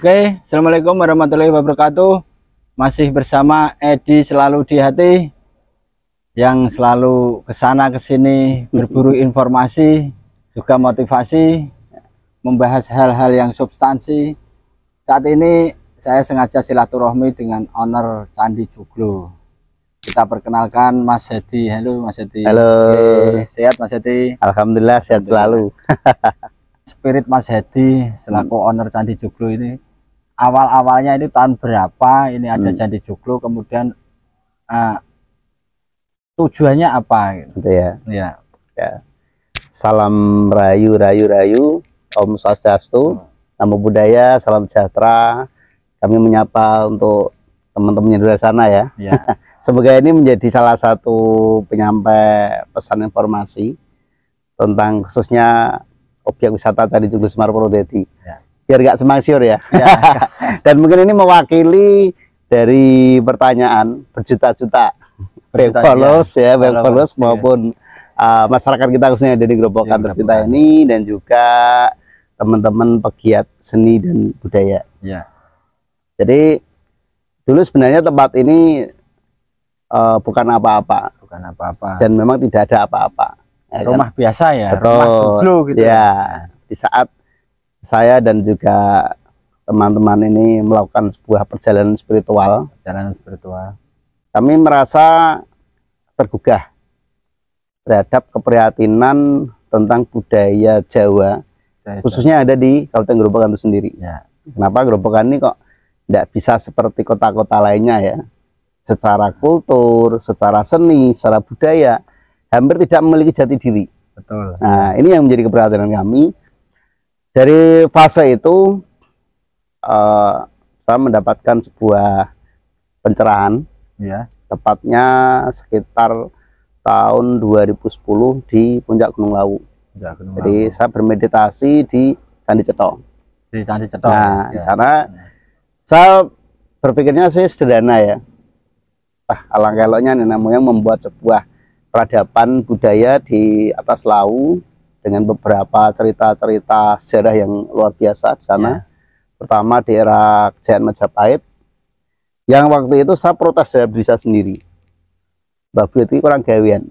Oke, assalamualaikum warahmatullahi wabarakatuh. Masih bersama Edi Selalu di Hati, yang selalu kesana kesini berburu informasi, juga motivasi, membahas hal-hal yang substansi. Saat ini saya sengaja silaturahmi dengan owner Candi Joglo. Kita perkenalkan Mas Hedi. Halo Mas Hedi. Halo. Oke, sehat Mas Hedi? Alhamdulillah sehat selalu. Spirit Mas Hedi selaku owner Candi Joglo ini, awal-awalnya ini tahun berapa ini ada Candi Joglo, kemudian tujuannya apa gitu ya? Ya. Salam rayu, Om Swastiastu, Namo Buddhaya, salam sejahtera. Kami menyapa untuk teman-teman di luar sana ya. Semoga ini menjadi salah satu penyampai pesan informasi tentang khususnya objek wisata Candi Joglo Semar Purwodadi. Biar gak semang siur ya. Dan mungkin ini mewakili dari pertanyaan berjuta-juta web followers maupun masyarakat kita khususnya dari Grobogan tercinta ini, dan juga teman-teman pegiat seni dan budaya. Jadi dulu sebenarnya tempat ini bukan apa-apa, dan memang tidak ada apa-apa. Rumah biasa ya. Betul. Rumah Joglo gitu ya. Di saat saya dan juga teman-teman ini melakukan sebuah perjalanan spiritual, kami merasa tergugah terhadap keprihatinan tentang budaya Jawa, khususnya ada di Kabupaten Grobogan itu sendiri. Kenapa Grobogan ini kok tidak bisa seperti kota-kota lainnya ya, secara kultur, secara seni, secara budaya hampir tidak memiliki jati diri. Betul. Nah, ini yang menjadi keprihatinan kami. Dari fase itu saya mendapatkan sebuah pencerahan, tepatnya sekitar tahun 2010 di Puncak Gunung Lawu. Jadi saya bermeditasi di Candi Cetho. Nah, di sana saya berpikirnya sih sederhana ya. Alangkah eloknya nenek moyang membuat sebuah peradaban budaya di atas lawu dengan beberapa cerita-cerita sejarah yang luar biasa di sana. Pertama di era Kejayaan Majapahit, yang waktu itu saya protes dari diri saya sendiri. Mbak Bu itu kurang gawean,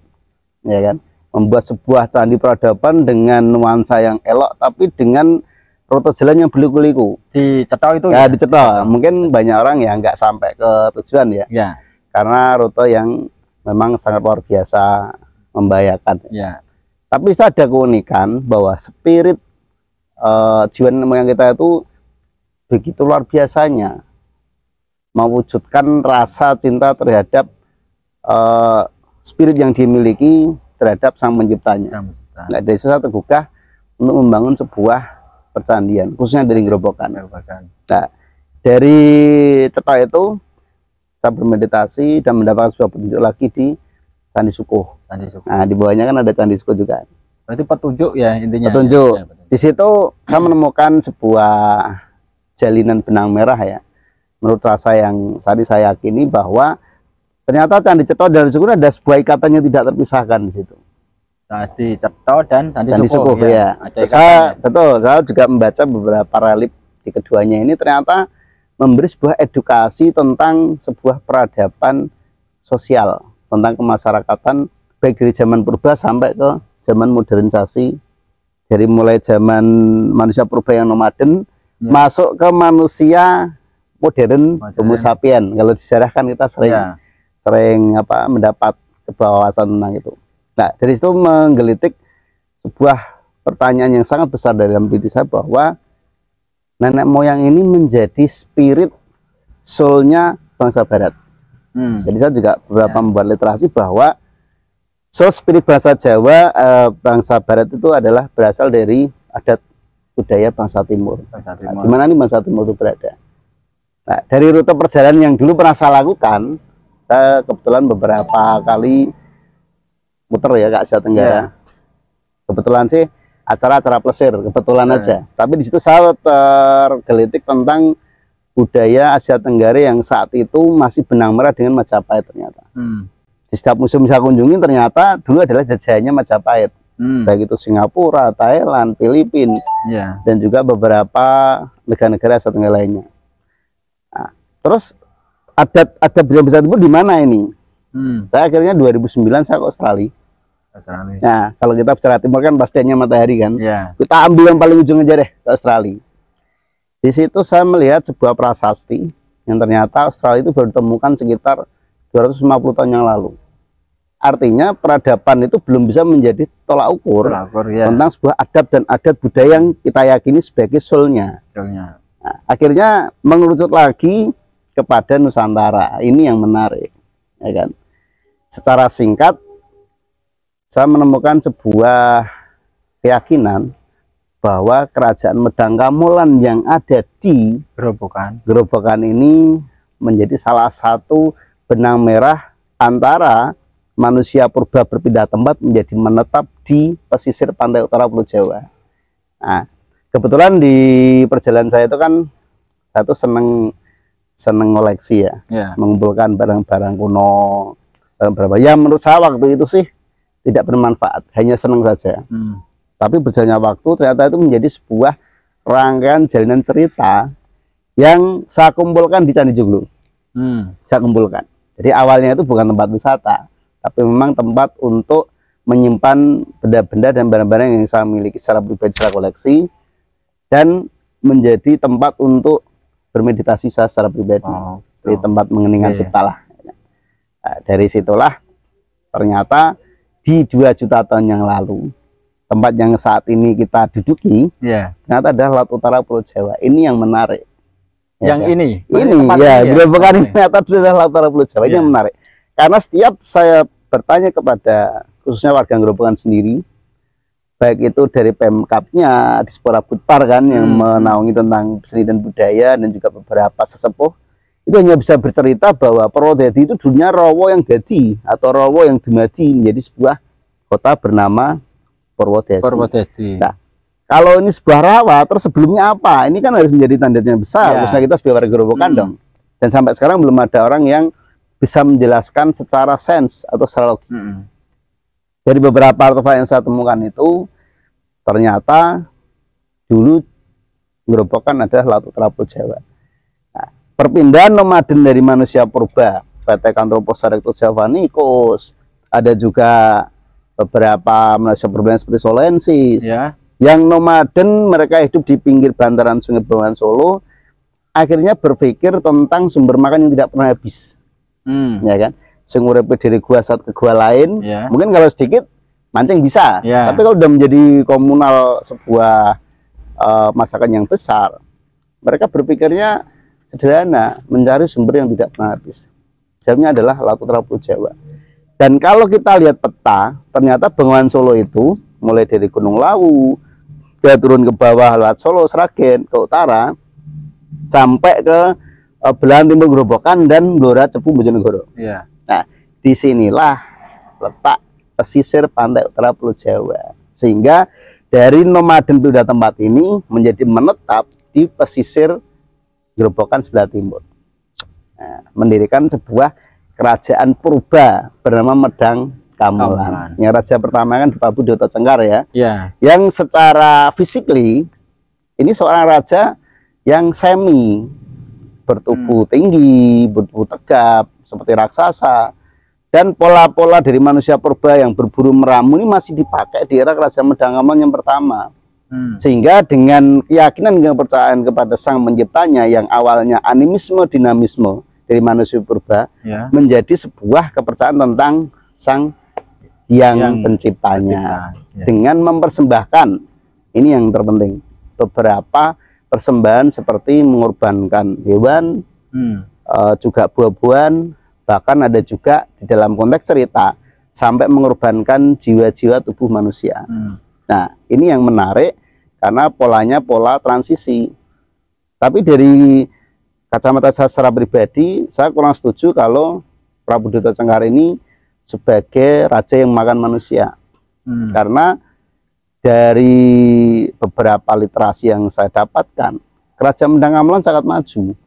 ya kan? Membuat sebuah candi peradaban dengan nuansa yang elok, tapi dengan rute jalan yang berliku-liku. Di Cetho itu ya? Di Cetho. Mungkin banyak orang ya nggak sampai ke tujuan ya. Karena rute yang memang sangat luar biasa, membahayakan. Tapi ada keunikan bahwa spirit jiwa moyang kita itu begitu luar biasanya mewujudkan rasa cinta terhadap spirit yang dimiliki terhadap sang penciptanya. Nah, dari saya tergugah untuk membangun sebuah percandian, khususnya dari Grobogan. Nah, dari Cetho itu saya bermeditasi dan mendapatkan sebuah petunjuk lagi di Candi Sukuh. Nah, di bawahnya kan ada Candi Sukuh juga. Berarti petunjuk ya intinya. Petunjuk. Di situ saya menemukan sebuah jalinan benang merah ya. Menurut rasa yang tadi saya yakini bahwa ternyata Candi Cetho dan Sukuh ada sebuah ikatan yang tidak terpisahkan di situ. Candi Cetho dan Candi Sukuh ya. Saya juga membaca beberapa relief di keduanya ini, ternyata memberi sebuah edukasi tentang sebuah peradaban sosial, tentang kemasyarakatan, baik dari zaman purba sampai ke zaman modernisasi, dari mulai zaman manusia purba yang nomaden masuk ke manusia modern, Homo sapien. Kalau disejarahkan kita sering mendapat sebuah wawasan tentang itu. Nah, dari situ menggelitik sebuah pertanyaan yang sangat besar dalam diri saya, bahwa nenek moyang ini menjadi spirit soulnya bangsa Barat. Jadi saya juga beberapa membuat literasi bahwa soul spirit bangsa Jawa, bangsa Barat itu adalah berasal dari adat budaya bangsa Timur. Nah, di mana nih bangsa Timur itu berada? Nah, dari rute perjalanan yang dulu pernah saya lakukan, saya kebetulan beberapa kali muter ya ke Asia Tenggara. Kebetulan sih acara-acara plesir, kebetulan aja. Tapi di situ saya tergelitik tentang budaya Asia Tenggara yang saat itu masih benang merah dengan Majapahit ternyata. Di setiap museum saya kunjungi ternyata dulu adalah jajahannya Majapahit. baik itu Singapura, Thailand, Filipina, dan juga beberapa negara-negara Asia Tenggara lainnya. Nah, terus adat budaya tersebut di mana ini? Saya akhirnya 2009 saya ke Australia. Nah, kalau kita bicara timur kan pasti hanya matahari kan. Kita ambil yang paling ujung aja deh, ke Australia. Di situ saya melihat sebuah prasasti yang ternyata Australia itu baru ditemukan sekitar 250 tahun yang lalu. Artinya peradaban itu belum bisa menjadi tolak ukur tentang sebuah adat dan adat budaya yang kita yakini sebagai soulnya. Nah, akhirnya mengerucut lagi kepada Nusantara. Ini yang menarik, ya kan? Secara singkat, saya menemukan sebuah keyakinan bahwa kerajaan Medang Kamolan yang ada di Gerobokan ini menjadi salah satu benang merah antara manusia purba berpindah tempat menjadi menetap di pesisir pantai utara Pulau Jawa. Nah, kebetulan di perjalanan saya itu kan saya tuh seneng koleksi ya, mengumpulkan barang-barang kuno, barang-barang yang menurut saya waktu itu sih tidak bermanfaat, hanya seneng saja. Tapi berjalannya waktu ternyata itu menjadi sebuah rangkaian jalinan cerita yang saya kumpulkan di Candi Joglo. Saya kumpulkan. Jadi awalnya itu bukan tempat wisata, tapi memang tempat untuk menyimpan benda-benda dan barang-barang yang saya miliki secara pribadi, secara koleksi, dan menjadi tempat untuk bermeditasi saya secara pribadi. Di tempat mengeningkan cipta lah. Nah, dari situlah ternyata di 2 juta tahun yang lalu, tempat yang saat ini kita duduki ternyata adalah Laut Utara Pulau Jawa. Ini yang menarik. Yang ini Gerobokan ini ternyata adalah Laut Utara Pulau Jawa. Ini yang menarik. Karena setiap saya bertanya kepada khususnya warga Gerobokan sendiri, baik itu dari Pemkapnya, Dispora Budpar kan yang menaungi tentang seni dan budaya, dan juga beberapa sesepuh, itu hanya bisa bercerita bahwa Purwodadi itu dulunya Rowo yang dadi atau Rowo yang dumadi menjadi sebuah kota bernama Purwodadi. Nah, kalau ini sebuah rawa, terus sebelumnya apa? Ini kan harus menjadi tandanya besar, khususnya kita sebagai warga Gerobokan dong. Dan sampai sekarang belum ada orang yang bisa menjelaskan secara sains atau secara logik. Dari beberapa artefak yang saya temukan itu, ternyata dulu Gerobokan adalah Laut Utara Pulau Jawa. Nah, perpindahan nomaden dari manusia purba, Batek Anthropus erectus javanicus, ada juga beberapa manusia purba seperti Solensis, yang nomaden, mereka hidup di pinggir bantaran Sungai Bengawan Solo, akhirnya berpikir tentang sumber makan yang tidak pernah habis. Ya kan, sing urip dari gua satu ke gua lain, mungkin kalau sedikit mancing bisa, tapi kalau udah menjadi komunal sebuah masakan yang besar, mereka berpikirnya sederhana, mencari sumber yang tidak pernah habis. Jawabnya adalah Laut Utara Pulau Jawa. Dan kalau kita lihat peta, ternyata Bengawan Solo itu mulai dari Gunung Lawu, dia turun ke bawah lewat Solo, Sragen, ke utara, sampai ke belahan timur Gerobokan dan Blora, Cepu, Bojonegoro. Nah, disinilah letak pesisir pantai utara Pulau Jawa. Sehingga dari nomaden pindah tempat ini menjadi menetap di pesisir Gerobokan sebelah timur. Nah, mendirikan sebuah kerajaan purba bernama Medang Kamolan. Yang raja pertama kan Prabu Dioto Cengkar ya. Yang secara physically ini seorang raja yang semi bertubuh tinggi, bertubuh tegap seperti raksasa, dan pola-pola dari manusia purba yang berburu meramu ini masih dipakai di era Kerajaan Medang Kamolan yang pertama. Sehingga dengan keyakinan dan kepercayaan kepada sang penciptanya yang awalnya animisme dinamisme dari manusia purba menjadi sebuah kepercayaan tentang sang yang penciptanya, dengan mempersembahkan, ini yang terpenting, beberapa persembahan seperti mengorbankan hewan, juga buah-buahan, bahkan ada juga di dalam konteks cerita sampai mengorbankan jiwa-jiwa tubuh manusia. Nah, ini yang menarik karena polanya pola transisi. Tapi dari kacamata saya secara pribadi, saya kurang setuju kalau Prabu Dioto Cengkar ini sebagai raja yang makan manusia. Karena dari beberapa literasi yang saya dapatkan, Kerajaan Medang Kamolan sangat maju.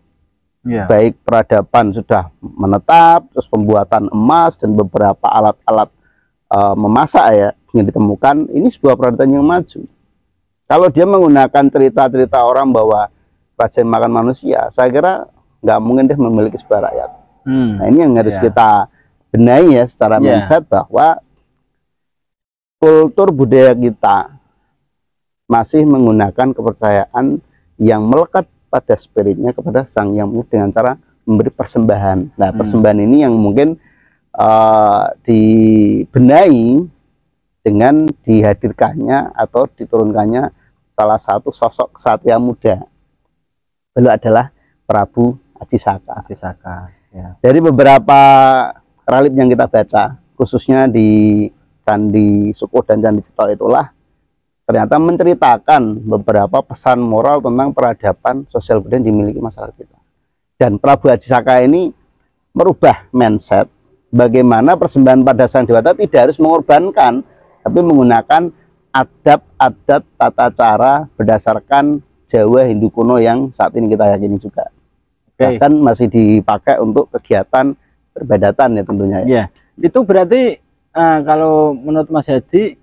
Baik peradaban sudah menetap, terus pembuatan emas dan beberapa alat-alat memasak ya, yang ditemukan ini sebuah peradaban yang maju. Kalau dia menggunakan cerita-cerita orang bahwa raja yang makan manusia, saya kira nggak mungkin dia memiliki sebuah rakyat. Nah, ini yang harus kita benahi ya secara mindset, bahwa kultur budaya kita masih menggunakan kepercayaan yang melekat pada spiritnya kepada Sang Hyang Widi dengan cara memberi persembahan. Nah, persembahan ini yang mungkin dibenahi dengan dihadirkannya atau diturunkannya salah satu sosok ksatria muda. Beliau adalah Prabu Aji Saka. Ya. Dari beberapa relip yang kita baca, khususnya di Candi Suko dan Candi Citro itulah ternyata menceritakan beberapa pesan moral tentang peradaban sosial budaya yang dimiliki masyarakat kita. Dan Prabu Aji Saka ini merubah mindset bagaimana persembahan pada sang dewata tidak harus mengorbankan, tapi menggunakan adab-adat tata cara berdasarkan Jawa Hindu kuno yang saat ini kita yakini juga. Bahkan masih dipakai untuk kegiatan perbadatan ya tentunya. Ya, itu berarti kalau menurut Mas Hadi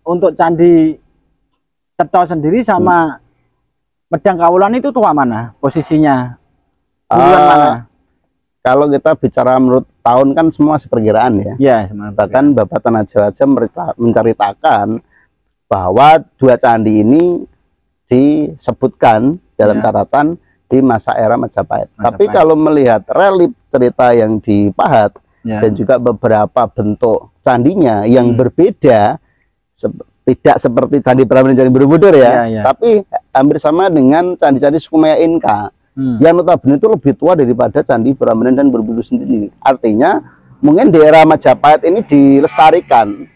untuk Candi Cetro sendiri sama Medang Kawulan itu tua mana posisinya? Mana? Kalau kita bicara menurut tahun kan semua masih perkiraan ya. Bahkan Bapak Tanah Jawa menceritakan bahwa dua candi ini disebutkan dalam catatan di masa era Majapahit. Tapi kalau melihat relip cerita yang di Pahat dan juga beberapa bentuk candinya yang berbeda, tidak seperti Candi Prambanan dan Candi Borobudur tapi hampir sama dengan candi-candi suku Maya Inka yang notabene itu lebih tua daripada Candi Prambanan dan Borobudur sendiri. Artinya mungkin di era Majapahit ini dilestarikan,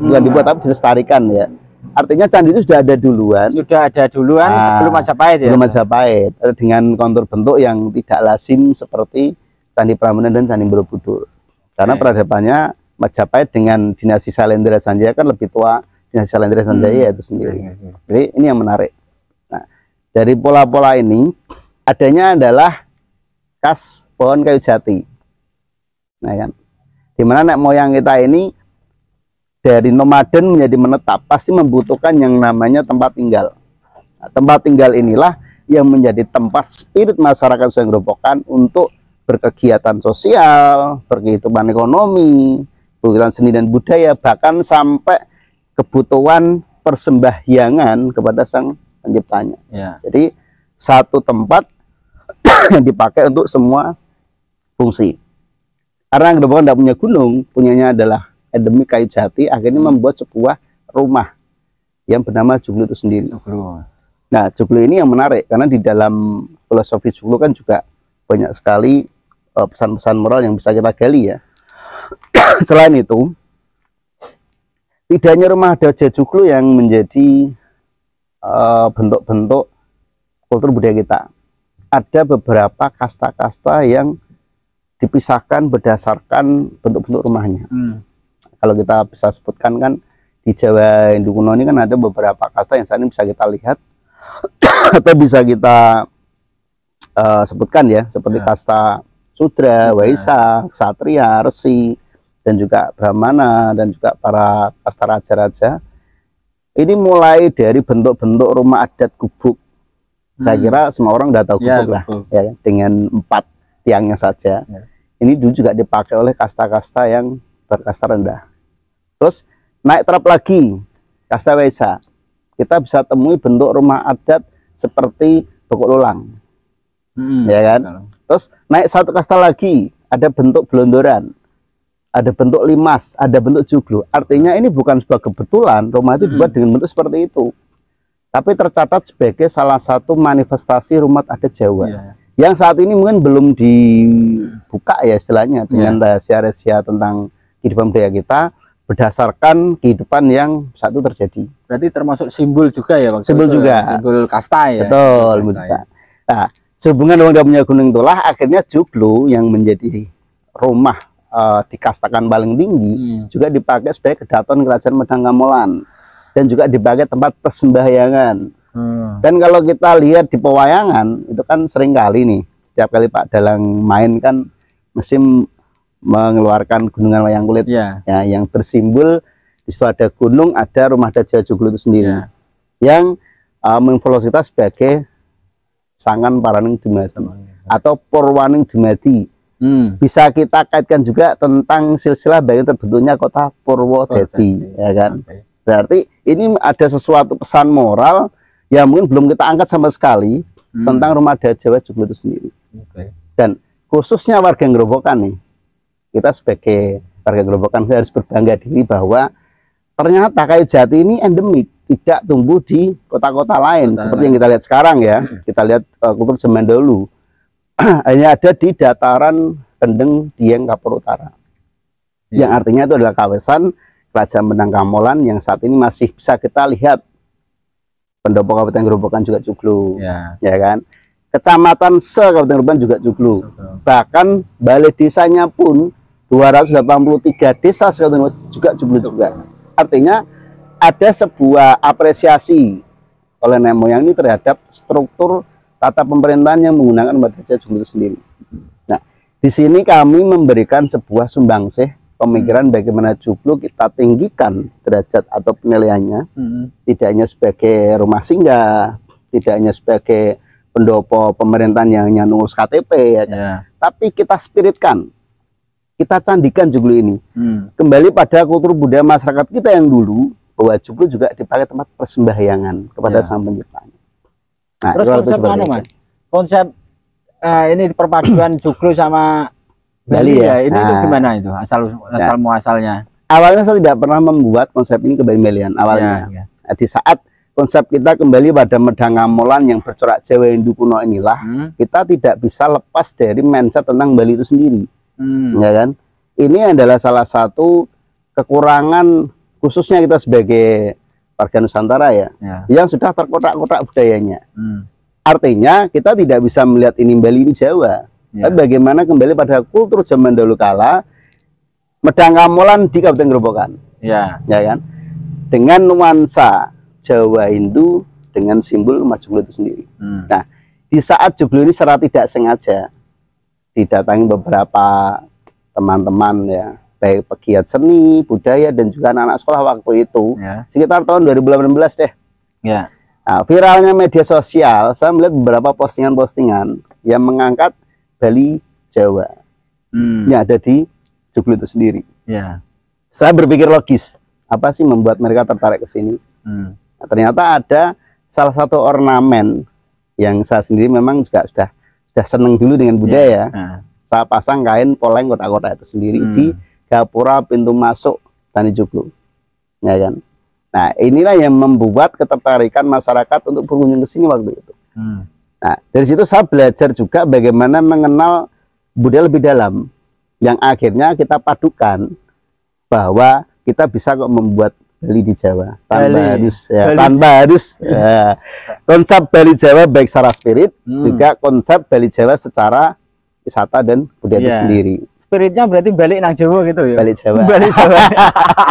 bukan dibuat tapi dilestarikan ya. Artinya candi itu sudah ada duluan. Sebelum Majapahit ya. Sebelum Majapahit, dengan kontur bentuk yang tidak lazim seperti Candi Prambanan dan Candi Borobudur. Karena peradabannya Majapahit dengan dinasti Salendra Sanjaya kan lebih tua dinasti Salendra Sanjaya itu sendiri. Jadi ini yang menarik. Nah, dari pola-pola ini adanya adalah khas pohon kayu jati. Nah kan, dimana nenek moyang kita ini dari nomaden menjadi menetap pasti membutuhkan yang namanya tempat tinggal. Nah, tempat tinggal inilah yang menjadi tempat spirit masyarakat Sungai Grobogan untuk berkegiatan sosial, berkehidupan ekonomi, kegiatan seni dan budaya, bahkan sampai kebutuhan persembahyangan kepada sang penciptanya. Jadi satu tempat yang dipakai untuk semua fungsi. Karena Grobogan tidak punya gunung, punyanya adalah endemik kayu jati, akhirnya membuat sebuah rumah yang bernama Joglo itu sendiri. Nah, Joglo ini yang menarik karena di dalam filosofi Joglo kan juga banyak sekali pesan-pesan moral yang bisa kita gali ya. Selain itu, tidak hanya rumah adat Joglo yang menjadi bentuk-bentuk kultur budaya kita. Ada beberapa kasta-kasta yang dipisahkan berdasarkan bentuk-bentuk rumahnya. Kalau kita bisa sebutkan kan di Jawa Hindu kuno ini kan ada beberapa kasta yang saat ini bisa kita lihat atau bisa kita sebutkan ya, seperti kasta Sudra, Waisa, Ksatria, Resi, dan juga Brahmana, dan juga para kasta raja-raja. Ini mulai dari bentuk-bentuk rumah adat gubuk. Saya kira semua orang udah tahu gubuk lah, ya, dengan 4 tiangnya saja. Ini dulu juga dipakai oleh kasta-kasta yang berkasta rendah. Terus naik terap lagi, kasta Waisa, kita bisa temui bentuk rumah adat seperti Bokok Lulang, ya kan? Terus naik satu kasta lagi, ada bentuk Blondoran, ada bentuk Limas, ada bentuk Joglo. Artinya ini bukan sebuah kebetulan rumah itu dibuat dengan bentuk seperti itu, tapi tercatat sebagai salah satu manifestasi rumah adat Jawa yang saat ini mungkin belum dibuka ya istilahnya dengan rahasia-rahasia tentang kehidupan budaya kita berdasarkan kehidupan yang saat itu terjadi. Berarti termasuk simbol juga ya waktu simbol itu juga. Simbol kasta ya. Betul. Kasta, ya. Nah, sehubungan dengan punya gunung itulah akhirnya Joglo yang menjadi rumah dikastakan paling tinggi juga dipakai sebagai kedaton kerajaan Medang Kamolan dan juga dipakai tempat persembahyangan. Dan kalau kita lihat di pewayangan itu kan sering kali nih setiap kali Pak Dalang main kan mesti mengeluarkan gunungan wayang kulit ya, yang bersimbol Di situ ada gunung, ada rumah adat Jawa Joglo itu sendiri, Ya. yang menginfluensi kita sebagai Sangan Paraning Dumadi atau Purwaning Dumadi. Bisa kita kaitkan juga tentang silsilah bagian terbentuknya kota Purwodadi, ya kan? Okay. Berarti ini ada sesuatu pesan moral yang mungkin belum kita angkat sama sekali tentang rumah adat Jawa Joglo itu sendiri. Okay. Dan khususnya warga Grobogan nih, kita sebagai warga Grobogan harus berbangga diri bahwa ternyata kayu jati ini endemik, tidak tumbuh di kota-kota lain seperti yang kita lihat sekarang ya. Kita lihat kultur zaman dahulu hanya ada di dataran Kendeng Dieng Kapur Utara, yang artinya itu adalah kawasan Kerajaan Benang Kamolan yang saat ini masih bisa kita lihat. Pendopo Kabupaten Grobogan juga Joglo, ya kan. Kecamatan Kabupaten Grobogan juga Joglo. Bahkan balai desanya pun 283 desa juga Joglo juga. Artinya ada sebuah apresiasi oleh nenek moyang ini terhadap struktur tata pemerintahan yang menggunakan Madura Joglo itu sendiri. Nah, di sini kami memberikan sebuah sumbangsih pemikiran bagaimana Joglo kita tinggikan derajat atau penilaiannya, tidak hanya sebagai rumah singgah, tidak hanya sebagai pendopo pemerintahan yang hanya ngurus KTP, ya kan? Tapi kita spiritkan, kita candikan Joglo ini kembali pada kultur budaya masyarakat kita yang dulu, bahwa Joglo juga dipakai tempat persembahyangan kepada Sang Pencipta. Nah, terus konsep mana Mas? Konsep ini perpaduan Joglo sama Bali ya? Ini itu gimana itu asal muasalnya? Awalnya saya tidak pernah membuat konsep ini ke Bali-Balian awalnya. Di saat konsep kita kembali pada Medang Kamolan yang bercorak Jawa Hindu kuno inilah, kita tidak bisa lepas dari mindset tentang Bali itu sendiri, ya kan? Ini adalah salah satu kekurangan khususnya kita sebagai warga Nusantara ya, yang sudah terkotak-kotak budayanya. Artinya kita tidak bisa melihat ini Bali ini Jawa. Tapi bagaimana kembali pada kultur zaman dahulu kala Medang Kamolan di Kabupaten Grobogan, ya kan, dengan nuansa Jawa Hindu dengan simbol rumah Joglo itu sendiri. Nah, di saat Joglo ini secara tidak sengaja didatangi beberapa teman-teman ya, baik pegiat seni, budaya, dan juga anak-anak sekolah waktu itu, sekitar tahun 2018 deh. Nah, viralnya media sosial, saya melihat beberapa postingan-postingan yang mengangkat Bali Jawa yang ada di Joglo itu sendiri. Saya berpikir logis, apa sih membuat mereka tertarik ke sini? Nah, ternyata ada salah satu ornamen yang saya sendiri memang juga sudah senang dulu dengan budaya. Saya pasang kain poleng kota-kota itu sendiri di gapura pintu masuk Tani Joglo, ya kan. Nah, inilah yang membuat ketertarikan masyarakat untuk berkunjung ke sini waktu itu. Nah, dari situ saya belajar juga bagaimana mengenal budaya lebih dalam, yang akhirnya kita padukan bahwa kita bisa kok membuat Bali di Jawa tanpa harus konsep Bali Jawa baik secara spirit, juga konsep Bali Jawa secara wisata dan budaya itu sendiri. Spiritnya berarti balik nang Jawa gitu ya. Balik Jawa. Balik Jawa.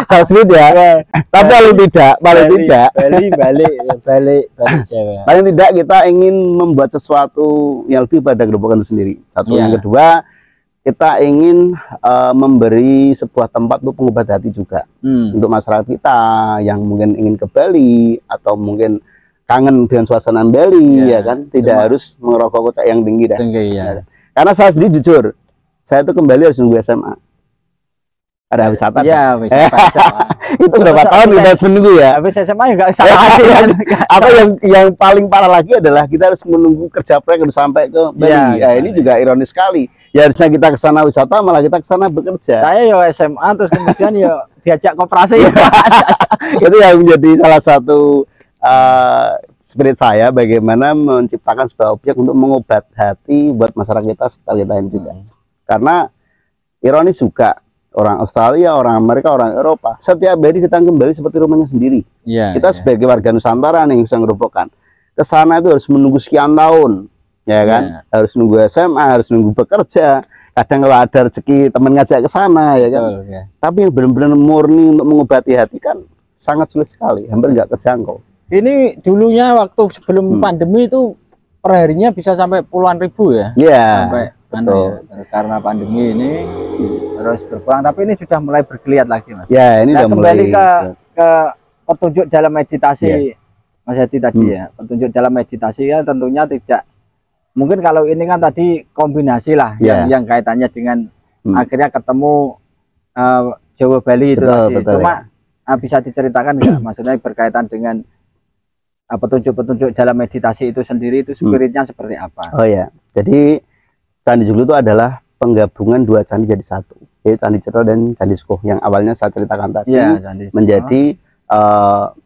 Saya spirit ya. Tapi paling tidak balik Jawa. Paling tidak kita ingin membuat sesuatu yang lebih pada Grobogan itu sendiri. Satu, yang kedua, kita ingin memberi sebuah tempat untuk pengobat hati juga untuk masyarakat kita yang mungkin ingin ke Bali atau mungkin kangen dengan suasana Bali, ya kan, tidak harus mengerokok kocak yang tinggi dah. Karena saya sendiri jujur, saya itu kembali harus nunggu SMA. Ada wisata. Iya, wisata. Itu berapa tahun kita harus menunggu ya? Habis SMA ya nggak salah hati kan. Apa yang paling parah lagi adalah kita harus menunggu kerja proyek harus sampai ke Bali. Ini juga ironis sekali. Ya harusnya kita ke sana wisata, malah kita ke sana bekerja. Saya ya SMA terus kemudian ya diajak koperasi. Itu yang menjadi salah satu spirit saya, bagaimana menciptakan sebuah objek untuk mengobat hati buat masyarakat kita sekitar kita juga. Karena ironis juga, orang Australia, orang Amerika, orang Eropa setiap hari datang kembali seperti rumahnya sendiri. Kita sebagai warga Nusantara nih bisa ngerobokan ke sana itu harus menunggu sekian tahun, ya kan? Harus nunggu SMA, harus nunggu bekerja. Kadang kalau ada rezeki teman ngajak ke sana, ya kan? Tapi yang benar-benar murni untuk mengobati hati kan sangat sulit sekali, hampir nggak terjangkau. Ini dulunya waktu sebelum pandemi itu perharinya bisa sampai puluhan ribu ya? Sampai betul. Karena pandemi ini terus berkurang, tapi ini sudah mulai bergeliat lagi, Mas. Ya, ini Nah, udah kembali mulai ke petunjuk dalam meditasi, Ya. Mas Hadi tadi ya. Petunjuk dalam meditasi ya tentunya tidak mungkin, kalau ini kan tadi kombinasi lah Ya. yang kaitannya dengan akhirnya ketemu Jawa Bali itu tadi. Betul, Cuma bisa diceritakan nggak, maksudnya berkaitan dengan petunjuk-petunjuk dalam meditasi itu sendiri, itu spiritnya seperti apa? Oh ya, jadi Candi Joglo itu adalah penggabungan dua candi jadi satu, yaitu Candi Cetro dan Candi Sukuh yang awalnya saya ceritakan tadi, Ya, Candi Sukuh menjadi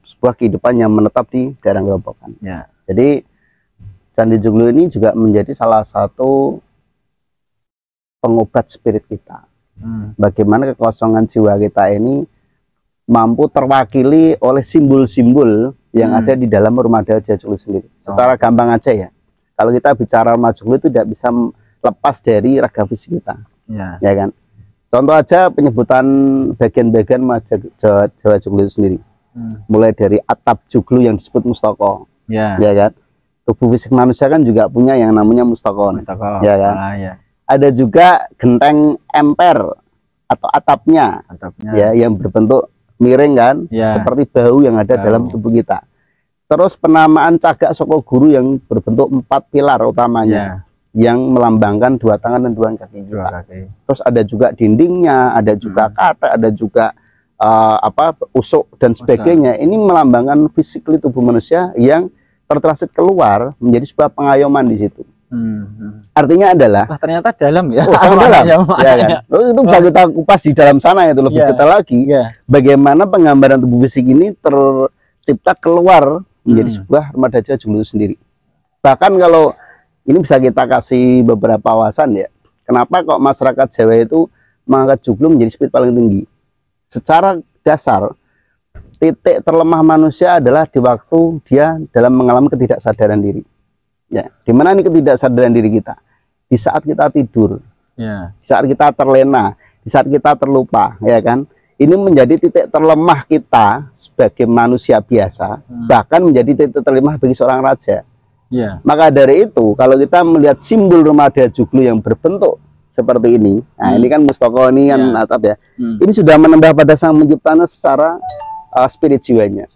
sebuah kehidupan yang menetap di daerah Grobogan. Ya. Jadi Candi Joglo ini juga menjadi salah satu pengobat spirit kita. Bagaimana kekosongan jiwa kita ini mampu terwakili oleh simbol-simbol yang ada di dalam rumah Raja Joglo sendiri. Secara gampang aja ya, kalau kita bicara rumah Joglo itu tidak bisa lepas dari raga fisik kita, ya kan. Contoh aja penyebutan bagian-bagian Jawa Joglo itu sendiri, mulai dari atap Joglo yang disebut mustaka, ya kan. Tubuh fisik manusia kan juga punya yang namanya mustaka, ya kan. Ada juga genteng emper atau atapnya, ya, yang berbentuk miring kan, seperti bahu yang ada dalam tubuh kita. Terus penamaan cagak Soko Guru yang berbentuk 4 pilar utamanya, yang melambangkan 2 tangan dan 2 kaki kita. Terus ada juga dindingnya, ada juga kata, ada juga usuk dan sebagainya. Ini melambangkan fisik tubuh manusia yang tertransit keluar menjadi sebuah pengayoman di situ. Artinya adalah ternyata dalam ya. Sangat dalam, ya kan? Itu bisa kita kupas di dalam sana, itu lebih detail lagi. Bagaimana penggambaran tubuh fisik ini tercipta keluar menjadi sebuah rumah Raja Joglo sendiri. Bahkan kalau ini bisa kita kasih beberapa wawasan ya, kenapa kok masyarakat Jawa itu mengangkat Joglo menjadi spirit paling tinggi. Secara dasar, titik terlemah manusia adalah di waktu dia dalam mengalami ketidaksadaran diri. Ya, di mana ini ketidaksadaran diri kita? Di saat kita tidur, di saat kita terlena, di saat kita terlupa, ya kan? Ini menjadi titik terlemah kita sebagai manusia biasa, bahkan menjadi titik terlemah bagi seorang raja. Maka dari itu, kalau kita melihat simbol rumah Raja Joglo yang berbentuk seperti ini, nah ini kan mustaka, ini kan atap ya, ini sudah menambah pada sang penciptanya secara spirit jiwanya.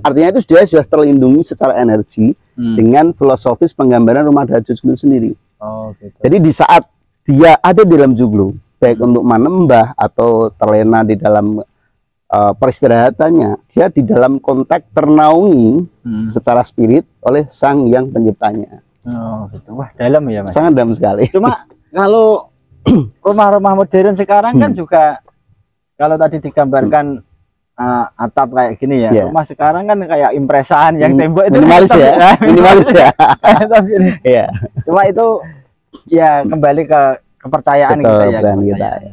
Artinya itu dia sudah terlindungi secara energi dengan filosofis penggambaran rumah Raja Joglo sendiri. Jadi di saat dia ada di dalam Joglo, baik untuk menembah atau terlena di dalam peristirahatannya, dia di dalam konteks ternaungi secara spirit oleh sang yang penciptanya. Wah, dalam ya, Mas. Sangat dalam sekali. Cuma kalau rumah-rumah modern sekarang kan juga, kalau tadi digambarkan atap kayak gini ya, rumah sekarang kan kayak impresan yang tembok itu minimalis ya, minimalis ya. Cuma itu ya kembali ke kepercayaan kita ya.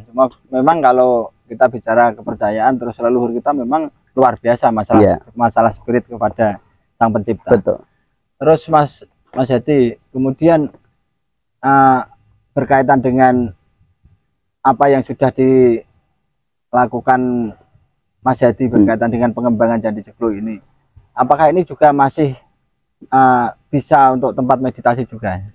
Cuma memang kalau kita bicara kepercayaan, terus leluhur kita memang luar biasa masalah spirit kepada sang pencipta. Terus Mas Hadi, kemudian berkaitan dengan apa yang sudah dilakukan Mas Hadi berkaitan dengan pengembangan Candi Joglo ini, apakah ini juga masih bisa untuk tempat meditasi juga?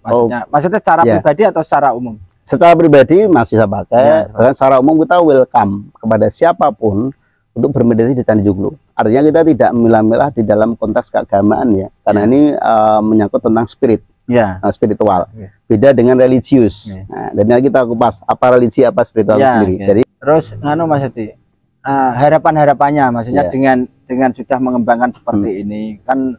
Maksudnya secara pribadi atau secara umum? Secara pribadi masih saya pakai, bahkan secara umum kita welcome kepada siapapun untuk bermeditasi di Candi Joglo. Artinya kita tidak memilah-milah di dalam konteks keagamaan ya, karena ini menyangkut tentang spirit, spiritual. Beda dengan religius. Nah, dan kita kupas apa religi apa spiritual sendiri. Jadi terus Mas Hadi, harapan-harapannya maksudnya dengan sudah mengembangkan seperti ini kan,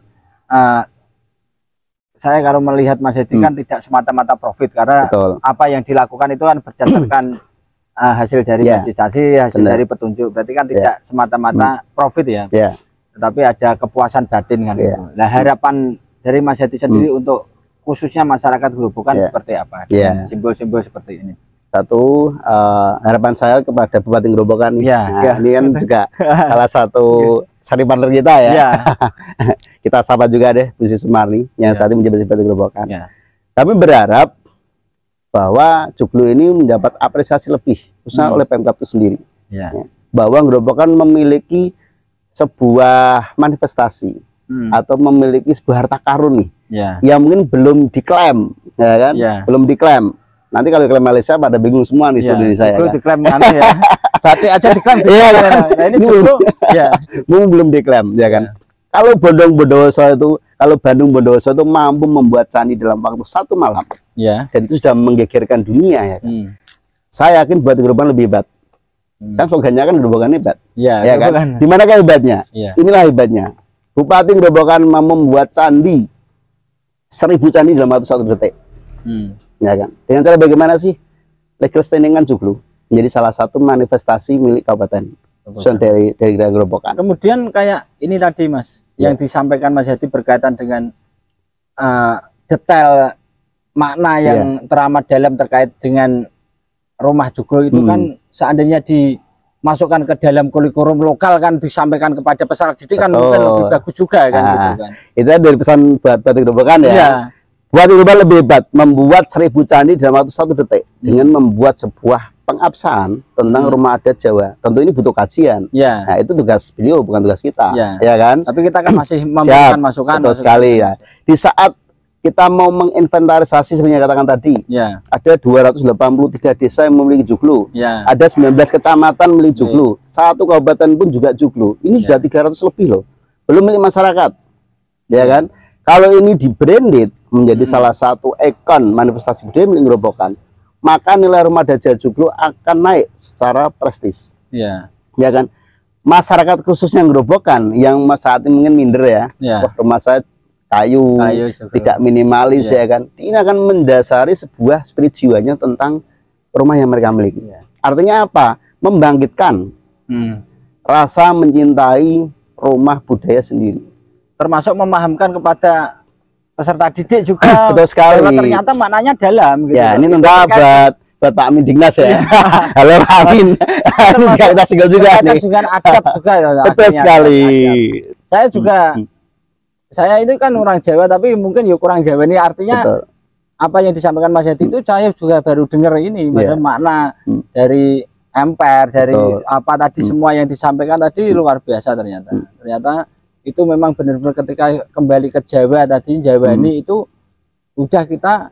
saya kalau melihat Mas Hadi kan tidak semata-mata profit, karena apa yang dilakukan itu kan berdasarkan hasil dari meditasi, hasil dari petunjuk, berarti kan tidak semata-mata profit ya, tetapi ada kepuasan batin kan itu. Nah, harapan dari Mas Hadi sendiri untuk khususnya masyarakat Grobogan seperti apa? Simbol-simbol seperti ini. Satu, harapan saya kepada Bupati Grobogan ini kan juga salah satu sari partner kita ya. Kita sapa juga deh Bu Sumarni yang saat ini menjabat Bupati Grobogan. Kami berharap bahwa Joglo ini mendapat apresiasi lebih khususnya oleh Pemkab itu sendiri. Bahwa Grobogan memiliki sebuah manifestasi atau memiliki sebuah harta karun nih, yang mungkin belum diklaim, ya kan? Belum diklaim. Nanti kalau klaim Malaysia pada bingung semua nih seluruh Indonesia ya. Joglo diklaim mana ya? Batik aja diklaim. Iya kan. Nah, ini Joglo ya. Belum diklaim ya kan. Kalau Bandung Bondowoso itu mampu membuat candi dalam waktu 1 malam. Ya. Dan itu sudah menggegerkan dunia ya kan. Saya yakin buat Grobogan lebih hebat. Kan slogannya kan Grobogan hebat. Ya kan. Di mana kan hebatnya? Ya. Inilah hebatnya. Bupati Grobogan membuat candi 1000 candi dalam waktu 1 detik. Ya kan. Dengan cara bagaimana sih? Legal standing kan Joglo menjadi salah satu manifestasi milik kabupaten. Dari Grobogan. Kemudian kayak ini tadi Mas, yang disampaikan Mas Hadi berkaitan dengan detail makna yang teramat dalam terkait dengan rumah Joglo itu kan seandainya dimasukkan ke dalam kurikulum lokal kan disampaikan kepada peserta didik kan mungkin lebih bagus juga kan gitu kan. Itu dari pesan buat Grobogan ya. Buat Grobogan lebih hebat, membuat 1000 candi dalam waktu 1 detik dengan membuat sebuah pengabsahan tentang rumah adat Jawa. Tentu ini butuh kajian. Nah, itu tugas beliau, bukan tugas kita. Ya kan? Tapi kita kan masih memberikan masukan. Betul sekali ya. Di saat kita mau menginventarisasi sebenarnya katakan tadi, ada 283 desa yang memiliki Joglo. Ada 19 kecamatan memiliki Joglo. 1 kabupaten pun juga Joglo. Ini sudah 300 lebih loh. Belum milik masyarakat. Ya kan? Kalau ini di-branded menjadi salah satu ikon manifestasi budaya milik Grobogan, maka nilai rumah adat Joglo akan naik secara prestis. Ya kan? Masyarakat khususnya Grobogan yang saat ini mungkin minder ya. Wah, rumah saya kayu tidak minimalis ya kan. Ini akan mendasari sebuah spirit jiwanya tentang rumah yang mereka miliki. Artinya apa? Membangkitkan rasa mencintai rumah budaya sendiri. Termasuk memahamkan kepada peserta didik juga. Betul sekali. Ternyata maknanya dalam gitu. Ya, ini tentu buat Pak Amin Dignas ya. Halo Pak Amin. Ini juga kita single juga nih. Dengan adab juga ya. Betul sekali. Saya juga saya ini kan orang Jawa tapi mungkin ya kurang Jawa ini artinya apa yang disampaikan Mas Hadi itu saya juga baru dengar ini makna dari emper dari apa tadi semua yang disampaikan tadi luar biasa ternyata. Ternyata itu memang benar-benar ketika kembali ke Jawa tadi, Jawa ini itu udah kita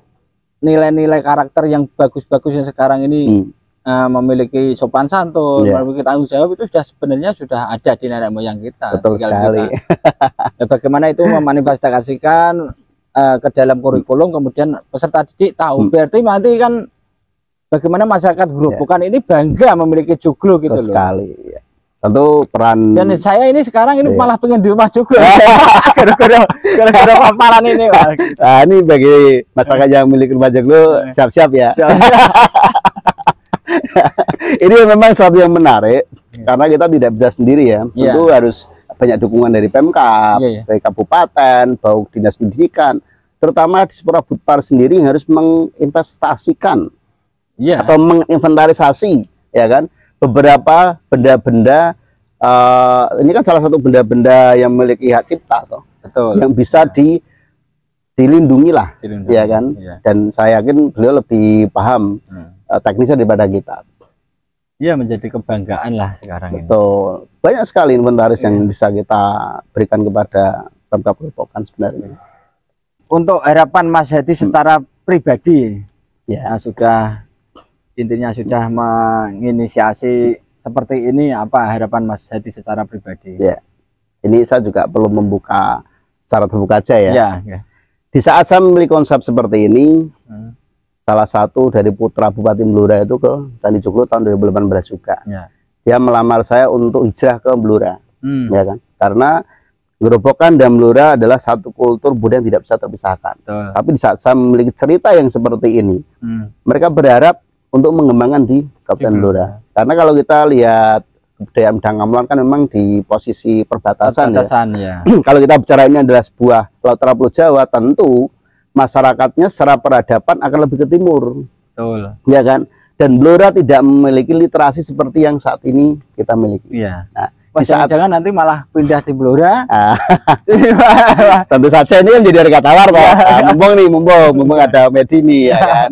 nilai-nilai karakter yang bagus-bagus yang sekarang ini memiliki sopan santun, memiliki tanggung jawab itu sudah sebenarnya sudah ada di nenek moyang kita. Betul sekali. Bagaimana itu memanifestasikan ke dalam kurikulum, kemudian peserta didik tahu. Berarti nanti kan bagaimana masyarakat Grobogan ini bangga memiliki Joglo gitu loh. Sekali. Tentu peran dan saya ini sekarang ini malah pengen di rumah Joglo gara-gara paparan ini. Nah, ini bagi masyarakat yang memiliki rumah Joglo siap-siap ya. Ini memang sesuatu yang menarik karena kita tidak bisa sendiri ya. Tentu harus banyak dukungan dari Pemkab, dari kabupaten, baik dinas pendidikan, terutama di Spora Budpar sendiri yang harus menginvestasikan atau menginventarisasi ya kan beberapa benda-benda ini kan salah satu benda-benda yang memiliki hak cipta toh. Betul. Yang bisa dilindungi lah ya kan. Dan saya yakin beliau lebih paham teknisnya daripada kita. Iya, menjadi kebanggaan lah sekarang. Betul. Ini banyak sekali inventaris yang bisa kita berikan kepada Pemkab Grobogan sebenarnya. Untuk harapan Mas Hadi secara pribadi sudah intinya sudah menginisiasi seperti ini, apa harapan Mas Hadi secara pribadi? Ya, ini saya juga perlu membuka secara terbuka aja ya. Di saat saya memiliki konsep seperti ini, salah satu dari putra Bupati Blora itu ke Candi Joglo tahun 2018 juga. Dia melamar saya untuk hijrah ke Blora, ya kan? Karena Grobogan dan Blora adalah satu kultur budaya yang tidak bisa terpisahkan. Tapi di saat saya memiliki cerita yang seperti ini, mereka berharap untuk mengembangkan di Kabupaten Blora. Karena kalau kita lihat kebudayaan Minang Gamelan kan memang di posisi perbatasan ya. Kalau kita bicara ini adalah sebuah Laut Pulau Jawa, tentu masyarakatnya secara peradaban akan lebih ke timur. Betul. Ya kan? Dan Blora tidak memiliki literasi seperti yang saat ini kita miliki. Iya. Nah, jangan nanti malah pindah di Blora. Tentu saja ini kan jadi harga tawar Pak. Mumpung ada Medini ya kan.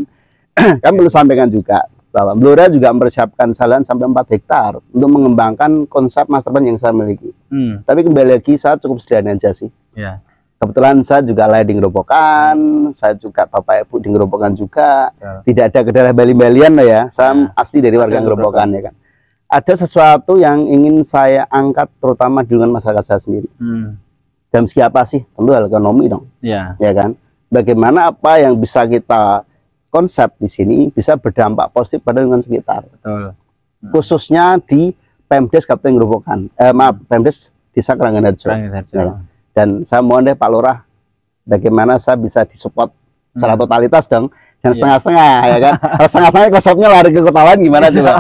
Kan perlu sampaikan juga bahwa Blora juga mempersiapkan lahan sampai 4 hektar untuk mengembangkan konsep master plan yang saya miliki. Tapi kembali lagi saya cukup sederhana aja sih. kebetulan saya juga lahir di Gerobokan, saya juga bapak ibu di Gerobokan juga. Tidak ada kedaerah Bali-Balian loh ya, saya asli dari warga Gerobokan ya kan. Ada sesuatu yang ingin saya angkat terutama dengan masyarakat saya sendiri. Dalam segi apa sih? Tentu hal ekonomi dong. Ya kan? Bagaimana apa yang bisa kita konsep di sini bisa berdampak positif pada lingkungan sekitar. Betul. Khususnya di Pemdes Kabupaten Gerobokan. Pemdes Desa Karanganyarjo. Ya. Dan saya mohon deh Pak Lurah, bagaimana saya bisa disupport secara totalitas dong. Jangan setengah-setengah ya kan. Kalau setengah-setengah konsepnya lari ke kota lain gimana coba.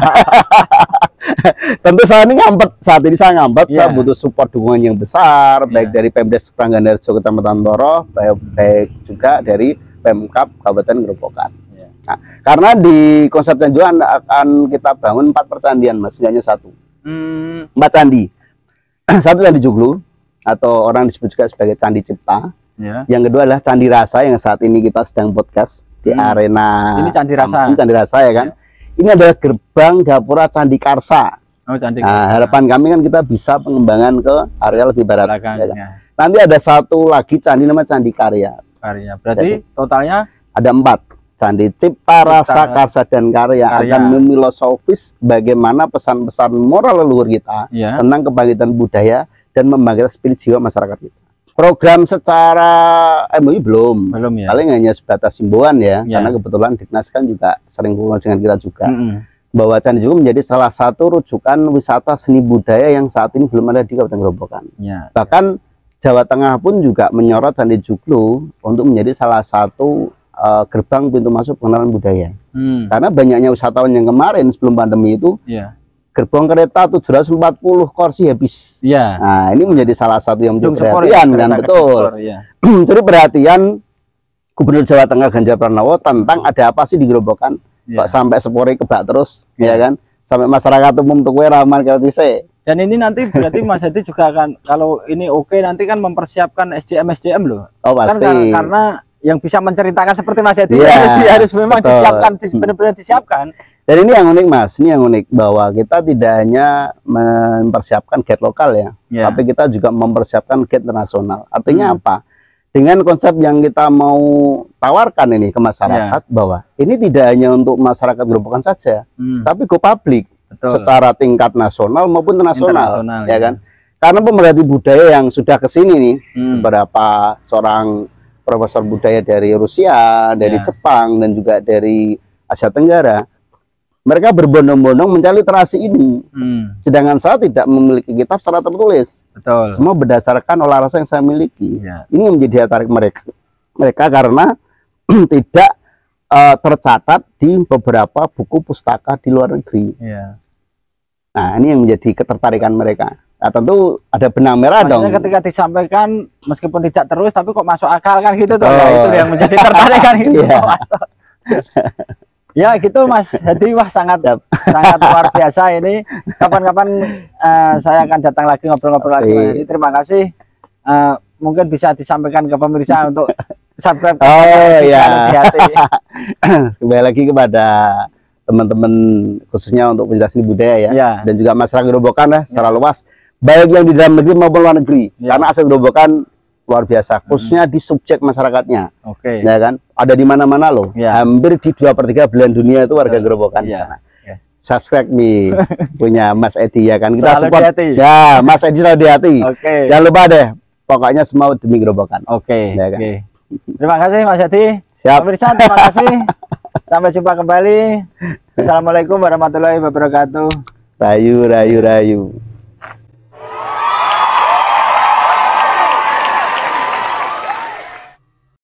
Tentu saya ini ngampet, saat ini saya ngampet, saya butuh support dukungan yang besar, baik dari Pemdes Karanganyarjo Kecamatan Toro, baik juga dari Pemkab Kabupaten Gerobokan. Nah, karena di konsepnya juga akan kita bangun 4 percandian mas, nggak hanya 1. 4 candi. 1 candi Joglo, atau orang disebut juga sebagai Candi Cipta. Yang kedua adalah Candi Rasa yang saat ini kita sedang podcast di arena. Ini Candi Rasa. Ini Candi Rasa ya kan. Ini adalah gerbang Gapura Candi Karsa. Candi Karsa. Nah, harapan kami kan kita bisa pengembangan ke area lebih barat. Ya kan? Nanti ada 1 lagi candi namanya Candi Karya. Berarti totalnya ada 4. Candi Cipta, Rasa, Karsa, dan Karya akan memilosofis bagaimana pesan-pesan moral leluhur kita tentang kebangkitan budaya dan membangkitkan spirit jiwa masyarakat kita. Program secara MUI belum ya. Paling hanya sebatas himbauan ya, karena kebetulan Dignas kan juga sering berkomunikasi dengan kita juga. Bahwa Candi Joglo menjadi salah satu rujukan wisata seni budaya yang saat ini belum ada di Kabupaten Gerobokan. Bahkan Jawa Tengah pun juga menyorot Candi Joglo untuk menjadi salah satu gerbang pintu masuk pengenalan budaya. Karena banyaknya wisatawan yang kemarin sebelum pandemi itu gerbong kereta 740 kursi habis. Nah, ini menjadi salah satu yang menjadi perhatian kan, betul. Jadi perhatian Gubernur Jawa Tengah Ganjar Pranowo tentang ada apa sih di Gerobokan, kok sampai Sepore kebak terus, ya kan? Sampai masyarakat umum tuh ramal kalau bisa. Dan ini nanti berarti Mas Hadi juga akan, kalau ini oke nanti kan mempersiapkan SDM loh. Oh pasti. Kan karena yang bisa menceritakan seperti Mas Hadi harus memang disiapkan, benar-benar disiapkan. Dan ini yang unik mas, ini yang unik bahwa kita tidak hanya mempersiapkan gate lokal ya, tapi kita juga mempersiapkan gate internasional. Artinya apa? Dengan konsep yang kita mau tawarkan ini ke masyarakat bahwa ini tidak hanya untuk masyarakat Gerobokan saja, tapi go public secara tingkat nasional maupun internasional, ya kan? Karena pemerhati budaya yang sudah kesini nih, beberapa seorang profesor budaya dari Rusia, dari Jepang, dan juga dari Asia Tenggara. Mereka berbondong-bondong mencari literasi ini. Sedangkan saya tidak memiliki kitab secara tertulis. Semua berdasarkan olah rasa yang saya miliki. Ini yang menjadi daya tarik mereka karena tidak tercatat di beberapa buku pustaka di luar negeri. Nah, ini yang menjadi ketertarikan mereka. Nah, tentu ada benang merah dong. Ketika disampaikan meskipun tidak terus tapi kok masuk akal kan gitu tuh. Ya, itu yang menjadi tertarikan gitu. Ya gitu Mas Hadi, wah sangat luar biasa ini. Kapan-kapan saya akan datang lagi ngobrol-ngobrol lagi Mas Hadi. Terima kasih. Mungkin bisa disampaikan ke pemirsa untuk subscribe. Kembali lagi kepada teman-teman khususnya untuk penjelasan budaya ya, dan juga masyarakat Gerobokan secara luas, baik yang di dalam negeri maupun luar negeri. Karena aset Gerobokan luar biasa, khususnya di subjek masyarakatnya. Ya kan, ada di mana-mana loh. Hampir di 2/3 belahan dunia itu warga Gerobokan di sana. Subscribe nih punya Mas Edi ya kan, kita support ya Mas Edi selalu di hati. Jangan lupa deh, pokoknya semua demi Gerobokan. Ya kan? Terima kasih Mas Edi. Siap. Pemirsa, terima kasih. Sampai jumpa kembali. Assalamualaikum warahmatullahi wabarakatuh. Rayu.